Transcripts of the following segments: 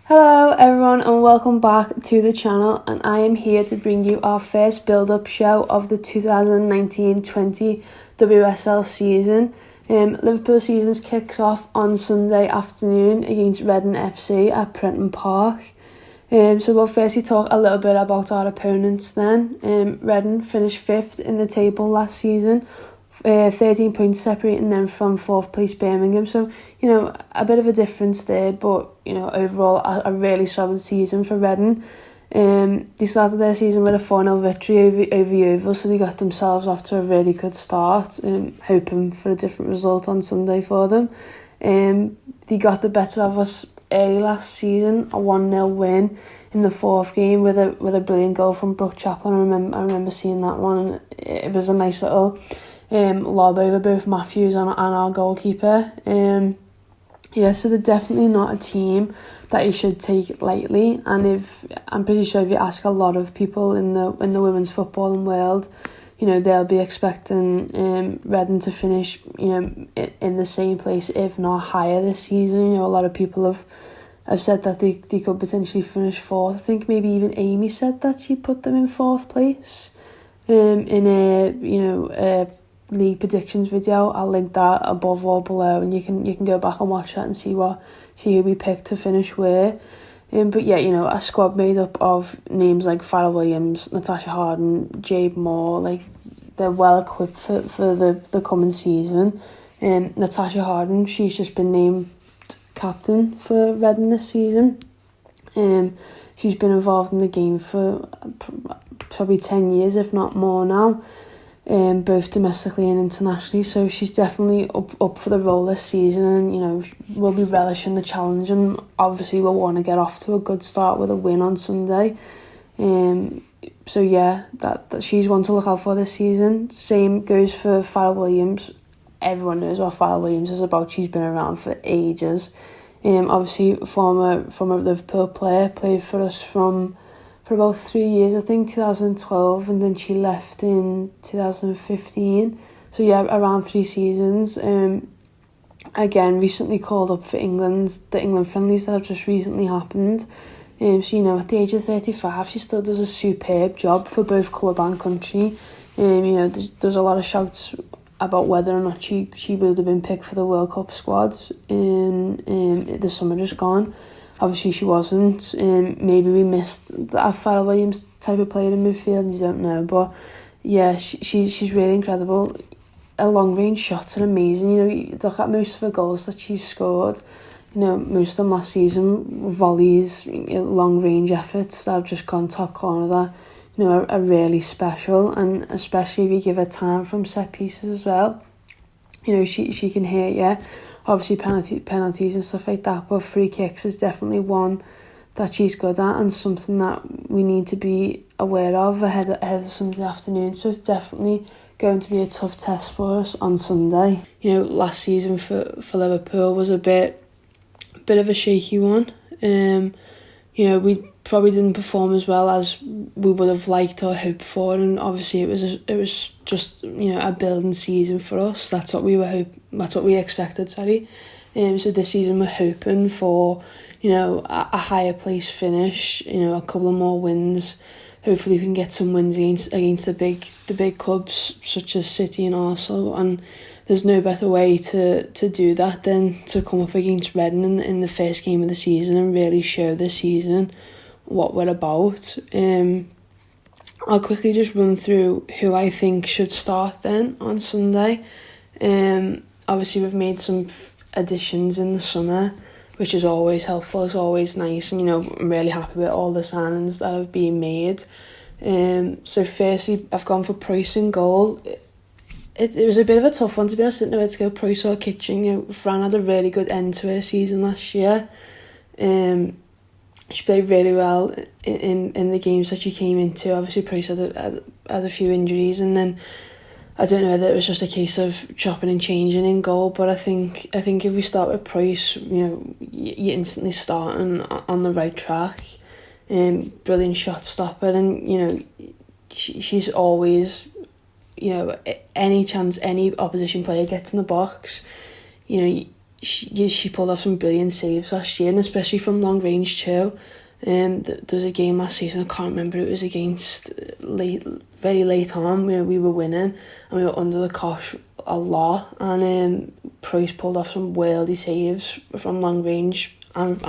Hello everyone and welcome back to the channel, and I am here to bring you our first build-up show of the 2019-20 WSL season. Liverpool season kicks off on Sunday afternoon against Reading FC at Prenton Park. So we'll firstly talk a little bit about our opponents then. Reading finished 5th in the table last season, 13 points separating them from 4th place Birmingham. So, a bit of a difference there, but, overall a really solid season for Reading. They started their season with a 4-0 victory over Yeovil, so they got themselves off to a really good start, hoping for a different result on Sunday for them. They got the better of us early last season, a 1-0 win in the 4th game with a brilliant goal from Brooke Chaplin. I remember seeing that one, and it was a nice little lob over both Matthews and our goalkeeper. So they're definitely not a team that you should take lightly, and I'm pretty sure if you ask a lot of people in the women's footballing world, they'll be expecting Reading to finish in the same place, if not higher, this season. A lot of people have said that they could potentially finish 4th. I think maybe even Amy said that she put them in 4th place in a league predictions video. I'll link that above or below, and you can go back and watch that and see who we picked to finish where. But yeah, a squad made up of names like Farrell Williams, Natasha Harden, Jade Moore. Like, they're well equipped for the coming season. Natasha Harden, she's just been named captain for Reading this season. She's been involved in the game for probably 10 years, if not more now. Both domestically and internationally, so she's definitely up for the role this season, and we'll be relishing the challenge, and obviously we'll want to get off to a good start with a win on Sunday. So yeah, that she's one to look out for this season. Same goes for Farrell Williams. Everyone knows what Farrell Williams is about. She's been around for ages. Obviously former Liverpool player, played for us for about 3 years, I think, 2012, and then she left in 2015. So yeah, around 3 seasons. Again, recently called up for the England friendlies that have just recently happened. So at the age of 35, she still does a superb job for both club and country. There's a lot of shouts about whether or not she would have been picked for the World Cup squad in the summer just gone. Obviously she wasn't. Maybe we missed that Farrell Williams type of player in midfield, you don't know. But yeah, she's really incredible. Her long range shots are amazing. You look at most of her goals that she's scored. Most of them last season, volleys, long range efforts that have just gone top corner that are really special, and especially if you give her time from set pieces as well. She can hit you. Obviously penalties and stuff like that, but free kicks is definitely one that she's good at, and something that we need to be aware of ahead of Sunday afternoon. So it's definitely going to be a tough test for us on Sunday. Last season for Liverpool was a bit of a shaky one. We probably didn't perform as well as we would have liked or hoped for, and obviously it was just a building season for us. That's what we expected. So this season we're hoping for a higher place finish, a couple of more wins. Hopefully we can get some wins against the big clubs such as City and Arsenal, and there's no better way to do that than to come up against Reading in the first game of the season and really show this season what we're about. I'll quickly just run through who I think should start then on Sunday. Obviously we've made some additions in the summer, which is always helpful, it's always nice, and I'm really happy with all the signings that have been made. So firstly, I've gone for Price in goal. It was a bit of a tough one, to be honest. I didn't know where to go, Price or Kitchen. Fran had a really good end to her season last year. She played really well in the games that she came into. Obviously Price had a few injuries, and then I don't know whether it was just a case of chopping and changing in goal, but I think if we start with Price, you're instantly starting on the right track. Brilliant shot stopper, and she's always, any chance any opposition player gets in the box, she pulled off some brilliant saves last year, and especially from long range too. There was a game last season, I can't remember, it was against very late on, we were winning and we were under the cosh a lot, and Price pulled off some worldy saves from long range and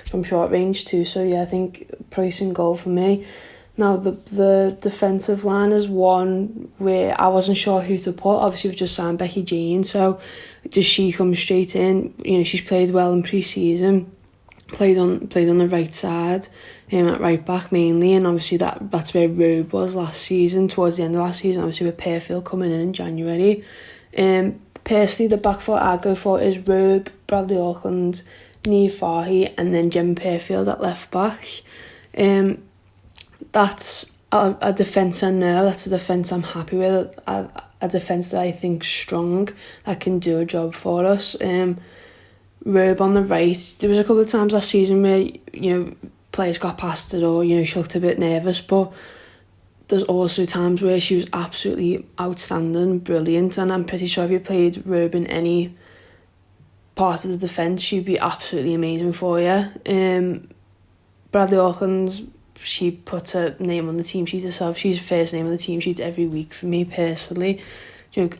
from short range too. So yeah, I think Price and goal for me. Now the defensive line is one where I wasn't sure who to put. Obviously we've just signed Becky Jean, so does she come straight in? She's played well in pre-season, played on the right side, at right back mainly, and obviously that's where Robe was last season, towards the end of last season, obviously with Pearfield coming in January. Personally, the back four I'd go for is Robe, Bradley Auckland, Niamh Fahey, and then Gemma Pearfield at left back. That's a defence I know, that's a defence I'm happy with, a defence that I think strong, that can do a job for us. Robe on the right, there was a couple of times last season where, players got past it or, she looked a bit nervous, but there's also times where she was absolutely outstanding, brilliant, and I'm pretty sure if you played Robe in any part of the defence, she'd be absolutely amazing for you. Bradley Auckland, she puts her name on the team sheet herself. She's first name on the team sheet every week for me personally.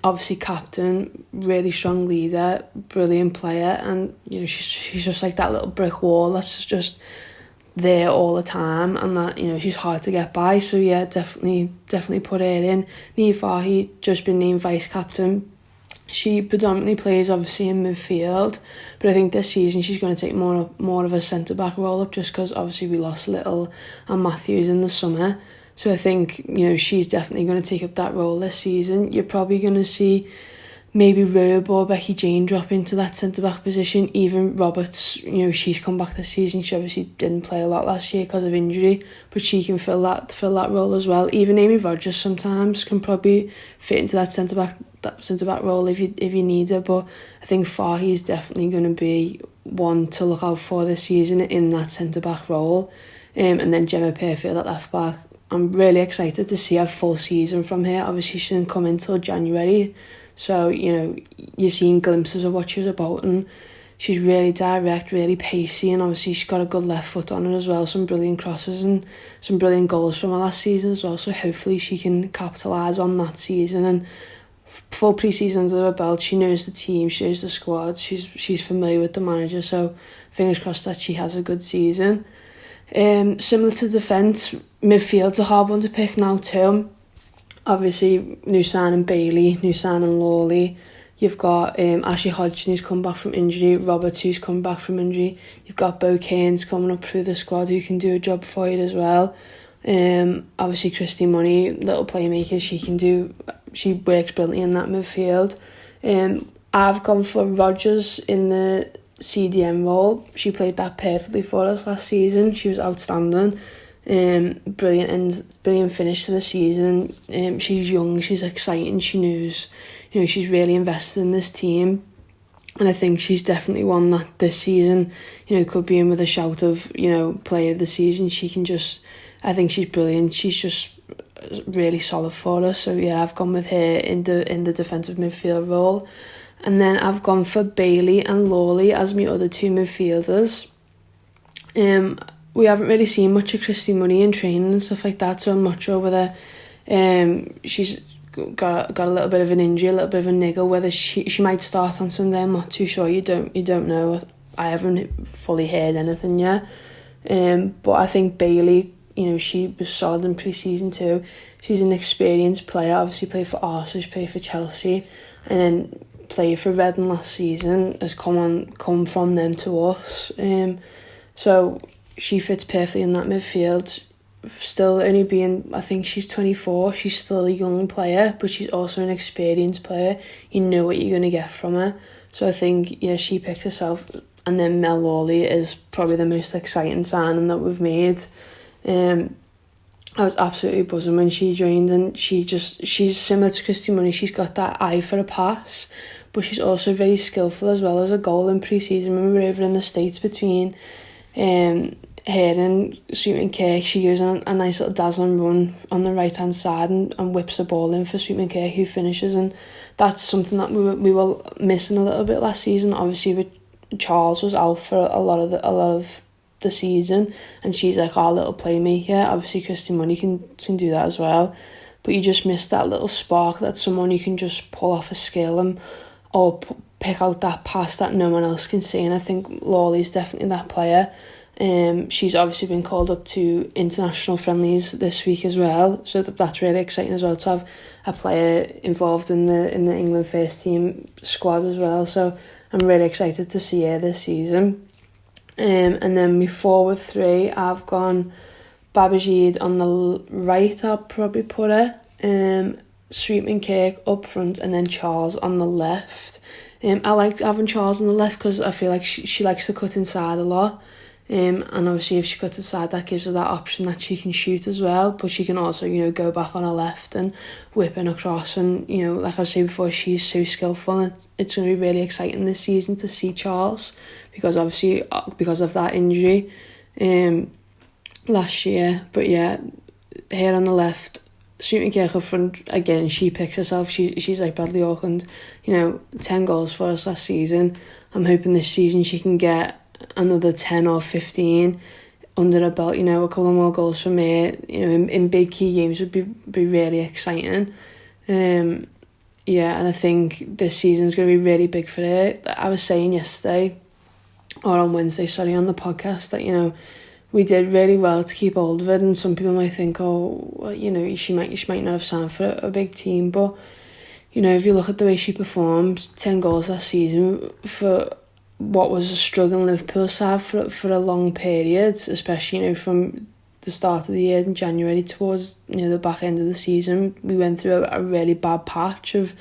Obviously captain, really strong leader, brilliant player, and she's just like that little brick wall that's just there all the time, and that she's hard to get by. So yeah, definitely put her in. Niamh Fahey, just been named vice captain. She predominantly plays obviously in midfield, but I think this season she's going to take more of a centre back role up, just because obviously we lost Little and Matthews in the summer. So I think she's definitely going to take up that role this season. You're probably going to see maybe Robe or Becky Jane drop into that centre back position. Even Roberts, she's come back this season. She obviously didn't play a lot last year because of injury, but she can fill that role as well. Even Amy Rogers sometimes can probably fit into that centre back role if you need her. But I think Fahey is definitely going to be one to look out for this season in that centre back role. And then Gemma Pearfield at left back. I'm really excited to see a full season from her. Obviously she didn't come until January, so you're seeing glimpses of what she was about, and she's really direct, really pacey, and obviously she's got a good left foot on her as well. Some brilliant crosses and some brilliant goals from her last season as well, so hopefully she can capitalise on that season. And full pre-season under her belt, she knows the team, she knows the squad, she's familiar with the manager, so fingers crossed that she has a good season. Similar to defence, midfield's a hard one to pick now too. Obviously, new signing Bailey, new signing Lawley. You've got Ashley Hodgson, who's come back from injury, Roberts, who's come back from injury. You've got Bo Cairns coming up through the squad, who can do a job for you as well. Obviously, Christy Money, little playmaker, she works brilliantly in that midfield. I've gone for Rogers in the CDM role. She played that perfectly for us last season. She was outstanding. Brilliant finish to the season. She's young, she's exciting, she knows, she's really invested in this team, and I think she's definitely one that this season, could be in with a shout of, player of the season. I think she's brilliant. She's just really solid for us. So yeah, I've gone with her in the defensive midfield role. And then I've gone for Bailey and Lawley as my other two midfielders. We haven't really seen much of Christy Money in training and stuff like that, so I'm not sure whether she's got a little bit of an injury, a little bit of a niggle, whether she might start on Sunday. I'm not too sure. You don't know. I haven't fully heard anything yet. But I think Bailey, she was solid in pre-season too. She's an experienced player. Obviously played for Arsenal, she played for Chelsea, and then played for Reading last season, has come from them to us. So she fits perfectly in that midfield. Still only being, I think she's 24, she's still a young player, but she's also an experienced player. You know what you're going to get from her. So I think, she picks herself. And then Mel Lawley is probably the most exciting signing that we've made. I was absolutely buzzing when she joined, and she's similar to Christy Money. She's got that eye for a pass, but she's also very skillful as well as a goal in pre-season. When we were over in the States between her and Sweetman Kirk, she goes on a nice little dazzling run on the right hand side and whips the ball in for Sweetman Kirk, who finishes, and that's something that we were missing a little bit last season. Obviously, with Charles was out for a lot of the season, and she's like our little playmaker. Obviously, Christy Money can do that as well, but you just miss that little spark, that someone you can just pull off a skill and or pick out that pass that no one else can see. And I think Lawley's definitely that player. She's obviously been called up to international friendlies this week as well, so that's really exciting as well to have a player involved in the England first team squad as well. So I'm really excited to see her this season. And then my forward three, I've gone Babajide on the right, I'll probably put her, Sweetman Kirk up front, and then Charles on the left. I like having Charles on the left because I feel like she likes to cut inside a lot. And obviously if she cuts inside, that gives her that option that she can shoot as well, but she can also, go back on her left and whip in across. And, like I was saying before, she's so skillful, and it's going to be really exciting this season to see Charles, because obviously because of that injury last year. But yeah, here on the left, Sweetman Kirk up front, again, she picks herself. She's like Bradley Auckland, 10 goals for us last season. I'm hoping this season she can get another 10 or 15 under her belt, a couple more goals from her, in big key games would be really exciting. And I think this season's going to be really big for her. I was saying yesterday, or on Wednesday, on the podcast, that, we did really well to keep hold of it, and some people might think, she might not have signed for a big team, but, if you look at the way she performed, 10 goals last season for what was a struggling Liverpool side for a long period, especially, from the start of the year in January towards, the back end of the season. We went through a really bad patch of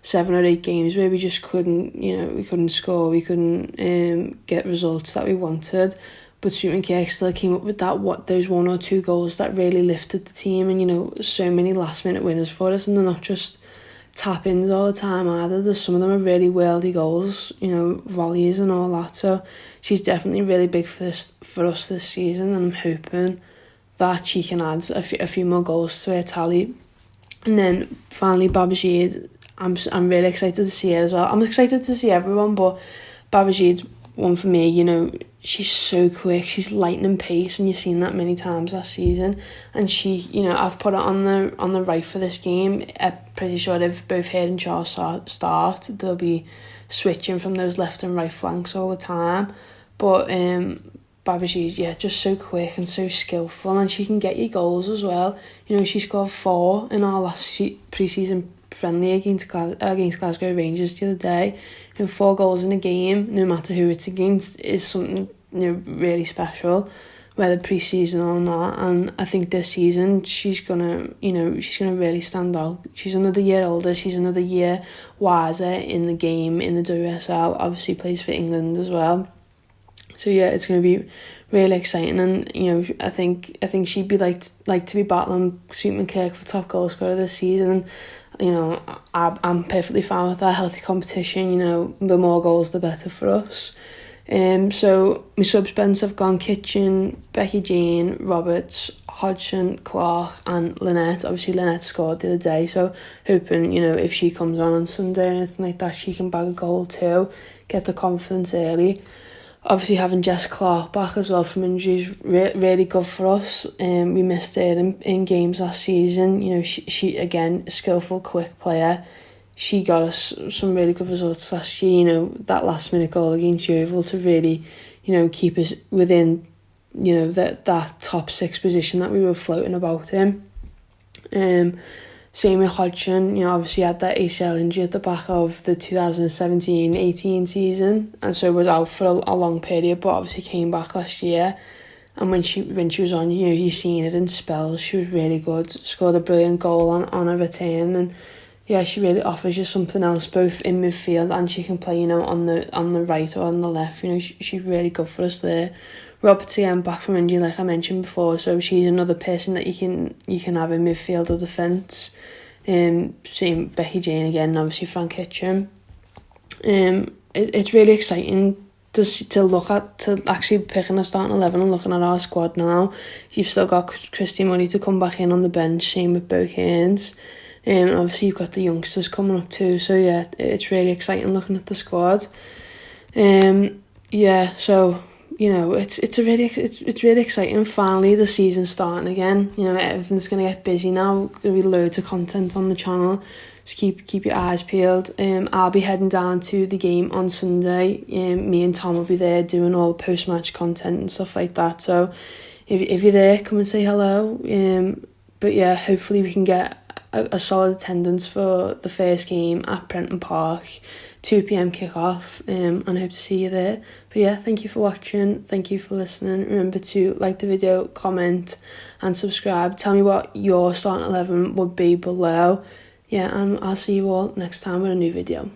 7 or 8 games where we just couldn't, we couldn't score, we couldn't get results that we wanted. But Sweetman Kirk still came up with those 1 or 2 goals that really lifted the team, and, so many last minute winners for us, and they're not just tap-ins all the time either. Some of them are really worldy goals, volleys and all that. So she's definitely really big for us this season, and I'm hoping that she can add a few more goals to her tally. And then finally Babajide, I'm really excited to see her as well. I'm excited to see everyone, but Babajide's one for me. She's so quick, she's lightning pace, and you've seen that many times last season. And she, I've put her on the right for this game. I'm pretty sure if both her and Charles start, they'll be switching from those left and right flanks all the time. But Babajide, just so quick and so skillful, and she can get you goals as well. She scored 4 in our last pre-season friendly against Glasgow Rangers the other day. 4 goals in a game, no matter who it's against, is something really special, whether pre-season or not. And I think this season she's gonna really stand out. She's another year older, she's another year wiser in the game, in the WSL. Obviously plays for England as well. So yeah, it's gonna be really exciting, and I think she'd be like to be battling Sweetman Kirk for top goal scorer this season. And I'm perfectly fine with that. Healthy competition, the more goals the better for us. So my subs bench have gone Kitchen, Becky Jane, Roberts, Hodgson, Clark and Lynette. Obviously Lynette scored the other day, so hoping if she comes on Sunday or anything like that, she can bag a goal too, get the confidence early. Obviously having Jess Clark back as well from injuries, really good for us. We missed her in games last season. She again, a skillful, quick player. She got us some really good results last year. That last minute goal against Yeovil to really, keep us within, that top 6 position that we were floating about in. Same with Hodgson, obviously had that ACL injury at the back of the 2017-18 season, and so was out for a long period, but obviously came back last year. And when she was on, you seen it in spells. She was really good, scored a brilliant goal on a return, and yeah, she really offers you something else both in midfield, and she can play, on the right or on the left. She's really good for us there. Roberts again back from injury, like I mentioned before, so she's another person that you can have in midfield or defence. Same Becky Jane again, and obviously Frank Kitchen. It's really exciting to actually picking a starting 11 and looking at our squad now. You've still got Christy Money to come back in on the bench, same with Bo Cairns. And obviously you've got the youngsters coming up too, so yeah, it's really exciting looking at the squad. Yeah, so it's really exciting. Finally, the season's starting again. Everything's gonna get busy now. Gonna be loads of content on the channel. Just keep your eyes peeled. I'll be heading down to the game on Sunday. Me and Tom will be there doing all the post-match content and stuff like that. So if you're there, come and say hello. But yeah, hopefully we can get a solid attendance for the first game at Prenton Park, 2 p.m. kick-off, and I hope to see you there. But yeah, thank you for watching, thank you for listening. Remember to like the video, comment and subscribe. Tell me what your starting 11 would be below. Yeah, and I'll see you all next time with a new video.